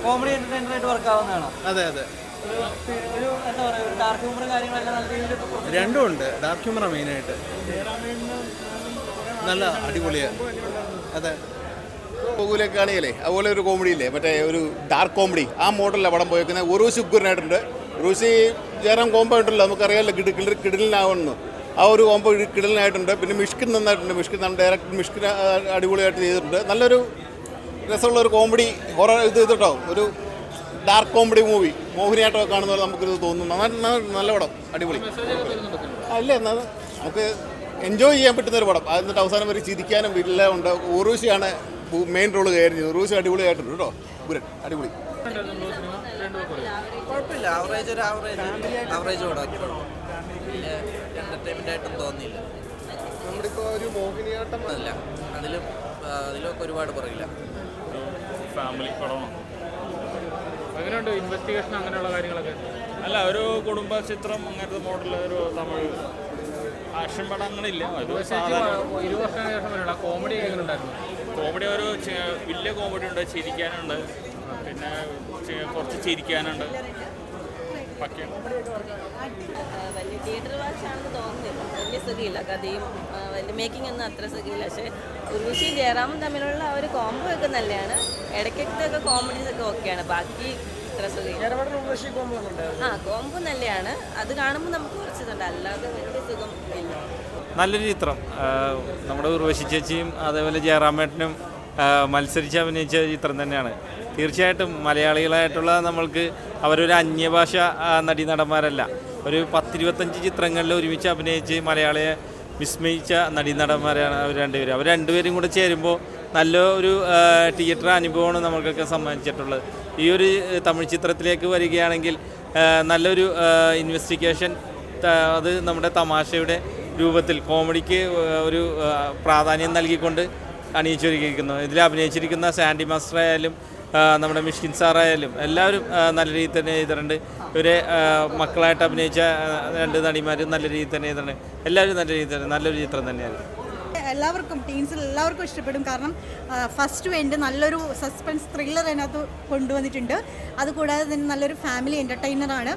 Comedy entertainer ആയിട്ട് work ആവുന്നതാണ്. അതെ അതെ, ഒരു എന്താ പറയുക, ഒരു ഡാർക്ക് ഹ്യൂമർ കാര്യങ്ങളെല്ലാം നല്ല രീതിയിൽ രണ്ടും ഉണ്ട്. ഡാർക്ക് ഹ്യൂമറാണ് മെയിനായിട്ട്. നല്ല അടിപൊളിയാണ്. അതെ, ഗോകുലേക്ക് കാണിയല്ലേ അതുപോലെ ഒരു കോമഡി ഇല്ലേ, മറ്റേ ഒരു ഡാർക്ക് കോമഡി, ആ മോഡലിലാണ് പടം പോയേക്കുന്നത്. ഉറൂസി ഉഗ്രനായിട്ടുണ്ട്. ഉറൂസി ജയറാം കോമ്പോ ഉണ്ടല്ലോ, നമുക്കറിയാമല്ലോ കിടിലിനാവുന്നു. ആ ഒരു കോമ്പോ കിടിലിനായിട്ടുണ്ട്. പിന്നെ മിഷ്കിൻ നന്നായിട്ടുണ്ട്. മിഷ്കിൻ ഡയറക്ടർ മിഷ്കിൻ അടിപൊളിയായിട്ട് ചെയ്തിട്ടുണ്ട്. നല്ലൊരു രസമുള്ള ഒരു കോമഡി ഹൊറർ ഇത് കേട്ടോ, ഒരു ഡാർക്ക് കോമഡി മൂവി മോഹിനിയാട്ടമൊക്കെ കാണുന്ന പോലെ നമുക്കിത് തോന്നുന്നു. നല്ല പടം, അടിപൊളി. അല്ല എന്നാൽ നമുക്ക് എൻജോയ് ചെയ്യാൻ പറ്റുന്നൊരു പടം. എന്നിട്ട് അവസാനം വരെ ചിരിക്കാനും എല്ലാം ഉണ്ട്. ഉറൂസിയാണ് മെയിൻ റോള് കയറി. ഉറൂസി അടിപൊളിയായിട്ടുണ്ട് കേട്ടോ, ഗുരൻ അടിപൊളി. കുഴപ്പമില്ല, ആവറേജ് പടം, എൻ്റർടൈൻമെൻ്റ് ആയിട്ടും തോന്നിയില്ല. നമ്മളിപ്പോൾ ഒരു മോഹിനിയാട്ടം അല്ല, അതിലൊക്കെ ഒരുപാട് പറയില്ല. ഫാമിലി പടമാണ്. അങ്ങനെയുണ്ട് ഇൻവെസ്റ്റിഗേഷൻ അങ്ങനെയുള്ള കാര്യങ്ങളൊക്കെ. അല്ല, ഒരു കുടുംബ ചിത്രം അങ്ങനത്തെ മോഡൽ, ഒരു തമിഴ് ആക്ഷൻ പടം അങ്ങനെ ഇല്ല. ഒരു സാധാരണ 20 വർഷത്തിന് ശേഷം വരെയുള്ള കോമഡി എങ്ങനെ ഉണ്ടായിരുന്നു? കോമഡി ഒരു വലിയ കോമഡി ഉണ്ട്, ചിരിക്കാനുണ്ട്, പിന്നെ കുറച്ച് ചിരിക്കാനുണ്ട്. വലിയ തിയേറ്റർ വാച്ചാണെന്ന് തോന്നുന്നില്ല. വലിയ സുഖമില്ല, കഥയും വലിയ മേക്കിംഗ് ഒന്നും അത്ര സുഖമില്ല. പക്ഷേ ഉർവശിയും ജയറാമും തമ്മിലുള്ള ആ ഒരു കോംബോ ഒക്കെ നല്ലതാണ്. ഇടയ്ക്കൊക്കെ കോമഡീസ് ഒക്കെ ഓക്കെയാണ്. ബാക്കി ഇത്ര സുഖമില്ല. കോംബോ നല്ലതാണ്. അത് കാണുമ്പോൾ നമുക്ക് കുറച്ചിതുണ്ട്, അല്ലാതെ വലിയ സുഖം ഇല്ല. നല്ലൊരു ചിത്രം. നമ്മുടെ ഉർവശി ചേച്ചിയും അതേപോലെ ജയറാമേട്ടനും മത്സരിച്ച് അഭിനയിച്ച ചിത്രം തന്നെയാണ്. തീർച്ചയായിട്ടും മലയാളികളായിട്ടുള്ള നമ്മൾക്ക് അവരൊരു അന്യഭാഷ നടീനടന്മാരല്ല. ഒരു 10-25 ചിത്രങ്ങളിൽ ഒരുമിച്ച് അഭിനയിച്ച് മലയാളിയെ വിസ്മയിച്ച നടീനടന്മാരാണ് അവർ രണ്ടുപേരും. അവർ രണ്ടുപേരും കൂടെ ചേരുമ്പോൾ നല്ലൊരു തിയേറ്റർ അനുഭവമാണ് നമ്മൾക്കൊക്കെ സമ്മാനിച്ചിട്ടുള്ളത്. ഈ ഒരു തമിഴ് ചിത്രത്തിലേക്ക് വരികയാണെങ്കിൽ നല്ലൊരു ഇൻവെസ്റ്റിഗേഷൻ, അത് നമ്മുടെ തമാശയുടെ രൂപത്തിൽ കോമഡിക്ക് ഒരു പ്രാധാന്യം നൽകിക്കൊണ്ട് അണിയിച്ചൊരുക്കിയിരിക്കുന്നു. ഇതിൽ അഭിനയിച്ചിരിക്കുന്ന സാൻഡി മാസ്റ്റർ ആയാലും നമ്മുടെ മിഷ്കിൻ സാറായാലും എല്ലാവരും നല്ല രീതിയിൽ തന്നെ ചെയ്തിട്ടുണ്ട്. ഇവരെ മക്കളായിട്ട് അഭിനയിച്ച 2 നടിമാരും നല്ല രീതിയിൽ തന്നെ ചെയ്തിട്ടുണ്ട്. എല്ലാവരും നല്ല രീതിയിൽ തന്നെ നല്ലൊരു ചിത്രം തന്നെയായിരുന്നു. എല്ലാവർക്കും ടീംസിൽ എല്ലാവർക്കും ഇഷ്ടപ്പെടും. കാരണം ഫസ്റ്റ് വേണ്ടി നല്ലൊരു സസ്പെൻസ് ത്രില്ലർ അതിനകത്ത് കൊണ്ടുവന്നിട്ടുണ്ട്. അതുകൂടാതെ തന്നെ നല്ലൊരു ഫാമിലി എൻ്റർടൈനറാണ്.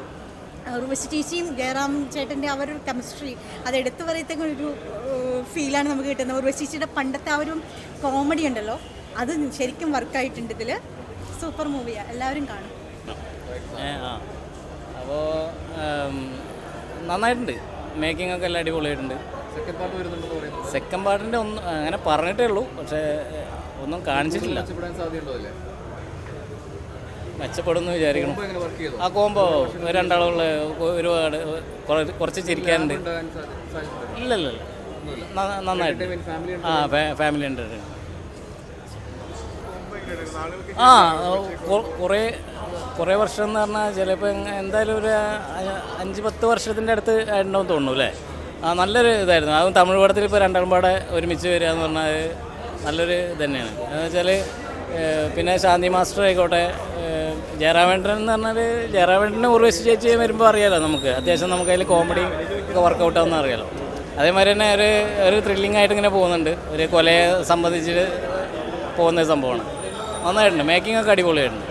ഉർവശി ചേച്ചിയും ജയറാം ചേട്ടൻ്റെ ആ ഒരു കെമിസ്ട്രി അത് എടുത്തു പറയത്തേക്കും ഒരു ഫീലാണ് നമുക്ക് കിട്ടുന്നത്. ഉർവശി ചേച്ചിയുടെ പണ്ടത്തെ ആ ഒരു കോമഡി ഉണ്ടല്ലോ, അത് ശരിക്കും വർക്കായിട്ടുണ്ട്. ഇതിൽ സൂപ്പർ മൂവിയാണ്, എല്ലാവരും കാണും. അപ്പോൾ നന്നായിട്ടുണ്ട്. മേക്കിംഗ് ഒക്കെ എല്ലാം അടിപൊളിയായിട്ടുണ്ട്. സെക്കൻഡ് പാർട്ടിൻ്റെ ഒന്നും അങ്ങനെ പറഞ്ഞിട്ടേ ഉള്ളൂ, പക്ഷേ ഒന്നും കാണിച്ചിട്ടില്ല. മെച്ചപ്പെടുമെന്ന് വിചാരിക്കണം. ആ കോമ്പോ രണ്ടാളുള്ള ഒരുപാട് കുറച്ച് ചിരിക്കാനുണ്ട്. ഇല്ലല്ല, നന്നായിട്ട്. ആ ഫാമിലി എൻ്റർടൈൻമെൻറ്റ്. ആ കുറേ വർഷം എന്ന് പറഞ്ഞാൽ ചിലപ്പോൾ എന്തായാലും ഒരു 5-10 വർഷത്തിൻ്റെ അടുത്ത് ആയിട്ടുണ്ടാവും തോന്നുന്നു അല്ലേ. ആ നല്ലൊരു ഇതായിരുന്നു. അതും തമിഴ് പടത്തിൽ ഇപ്പോൾ രണ്ടാളും പാടെ ഒരുമിച്ച് വരിക എന്ന് പറഞ്ഞാൽ നല്ലൊരു ഇത് തന്നെയാണ്. എന്ന് വെച്ചാൽ പിന്നെ ശാന്തി മാസ്റ്റർ ആയിക്കോട്ടെ, ജയറാമേട്ടൻ എന്ന് പറഞ്ഞാൽ ജയറാമേട്ടനെ ഉർവശി ചേച്ചി വരുമ്പോൾ അറിയാലോ, നമുക്ക് അത്യാവശ്യം നമുക്ക് അതിൽ കോമഡി ഒക്കെ വർക്കൗട്ട് ആവുന്ന അറിയാലോ. അതേമാതിരി തന്നെ ഒരു ത്രില്ലിംഗ് ആയിട്ട് ഇങ്ങനെ പോകുന്നുണ്ട്. ഒരു കൊലയെ സംബന്ധിച്ച് പോകുന്ന സംഭവമാണ്. നന്നായിട്ടുണ്ട്. മേക്കിംഗ് ഒക്കെ അടിപൊളിയായിട്ടുണ്ട്.